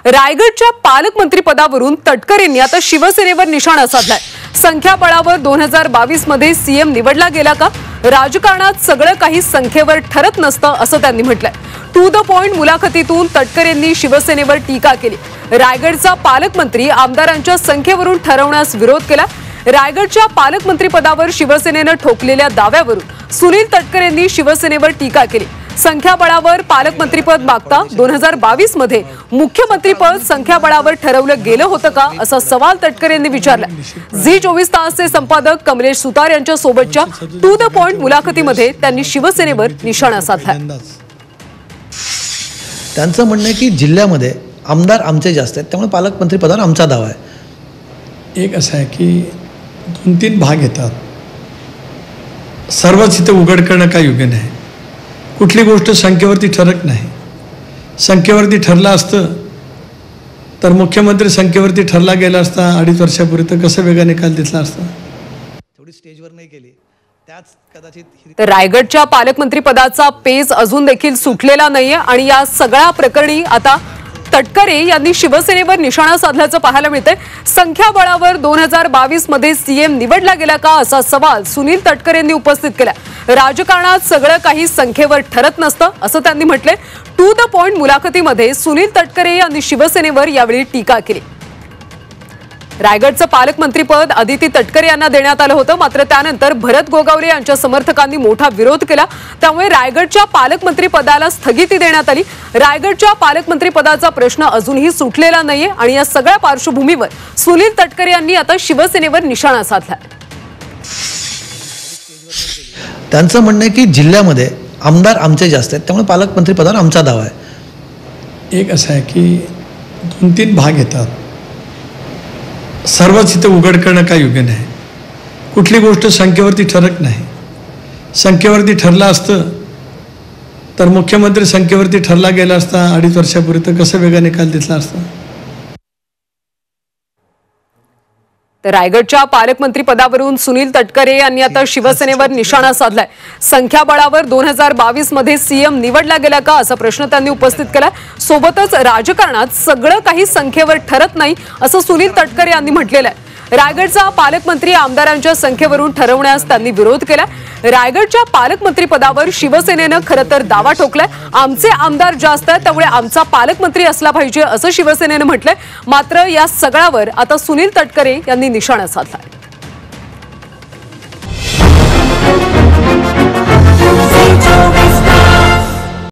रायगडच्या पालकमंत्रीपदावरून तटकरेंनी आता शिवसेनेवर निशाणा साधलाय। संख्याबळावर 2022 मध्ये सीएम निवडला गेला का? राजकारणात सगळं काही संख्येवर ठरत नसतं असं त्यांनी म्हटलंय। टू द पॉइंट मुलाखतीतून तटकरेंनी शिवसेनेवर टीका केली। रायगडचा पालकमंत्री आमदारांच्या संख्येवरून ठरवण्यास विरोध केला। रायगडच्या पालकमंत्रीपदावर शिवसेनेने ठोकलेल्या दाव्यावरून सुनील तटकरेंनी शिवसेनेवर टीका केली। संख्याबळावर पालकमंत्रीपद मागता 2022 मध्ये मुख्यमंत्रीपद संख्याबळावर ठरवलं गेलं होतं का असा सवाल तटकरेंनी विचारला। झी 24 तासचे संपादक कमलेश सुतार यांच्या सोबतच्या टू द पॉइंट मुलाखतीमध्ये त्यांनी शिवसेनेवर निशाणा साधला। त्यांचं म्हणणं आहे की जिल्ह्यामध्ये आमदार आमचे जास्त आहेत, त्यामुळे पालकमंत्रीपदावर आमचा दावा आहे। एक असं आहे की 2-3 भाग येतात, सर्वच इथे उघड करणं काही योग्य नाही। कुठली गोष्ट संख्येवरती ठरत नाही। संख्येवरती ठरला असतं तर मुख्यमंत्री संख्येवरती ठरला गेला असता 2.5 वर्षापूर्वी, तर कसं वेगळा निकाल दिसला असता। थोडी स्टेजवर नाही केली त्याच कदाचित। तर रायगडच्या पालकमंत्रीपदाचा पेज अजून देखील सुटलेला नाहीये आणि या सगळ्या प्रकरणी आता तटकरे यांनी शिवसेनेवर निशाणा साधल्याचं पाहायला मिळतंय। संख्याबळावर 2022 मध्ये सीएम निवडला गेला का असा सवाल सुनील तटकरेंनी उपस्थित केला। राजकारणात सगळं काही संख्येवर ठरत नसतं असं त्यांनी म्हटलंय। टू द पॉइंट मुलाखतीमध्ये सुनील तटकरे यांनी शिवसेनेवर यावेळी टीका केली। रायगडचं पालकमंत्रीपद आदिती तटकरे यांना देण्यात आलं होतं, मात्र त्यानंतर भरत गोगावले यांच्या समर्थकांनी मोठा विरोध केला, त्यामुळे रायगडच्या पालकमंत्रीपदाला स्थगिती देण्यात आली। रायगडच्या पालकमंत्रीपदाचा प्रश्न अजूनही सुटलेला नाहीये आणि या सगळ्या पार्श्वभूमीवर सुनील तटकरे यांनी आता शिवसेनेवर निशाणा साधला। त्यांचं म्हणणं आहे की जिल्ह्यामध्ये आमदार आमचे जास्त आहेत, त्यामुळे पालकमंत्रीपदावर आमचा दावा आहे। एक असं आहे की 2-3 भाग येतात, सर्वच इथे उघड करणं काही योग्य नाही। कुठली गोष्ट संख्येवरती ठरत नाही। संख्येवरती ठरला असतं तर मुख्यमंत्री संख्येवरती ठरला गेला असता 2.5 वर्षापूर्वी, तर कसं वेगळा निकाल दिसला असता। तर रायगडच्या पालकमंत्रीपदावरून सुनील तटकरे यांनी आता शिवसेनेवर निशाणा साधलाय। संख्याबळावर 2022 मध्ये सीएम निवडला गेला का असा प्रश्न त्यांनी उपस्थित केला। सोबतच राजकारणात सगळं काही संख्येवर ठरत नाही असं सुनील तटकरे यांनी म्हटलेलं आहे। रायगडचा पालकमंत्री आमदारांच्या संख्येवरून ठरवण्यास त्यांनी विरोध केला। रायगडच्या पालकमंत्रीपदावर शिवसेनेनं खरं तर दावा ठोकलाय। आमचे आमदार जास्त आहेत, त्यामुळे आमचा पालकमंत्री असला पाहिजे असं शिवसेनेनं म्हटलंय, मात्र या सगळ्यावर आता सुनील तटकरे यांनी निशाणा साधला।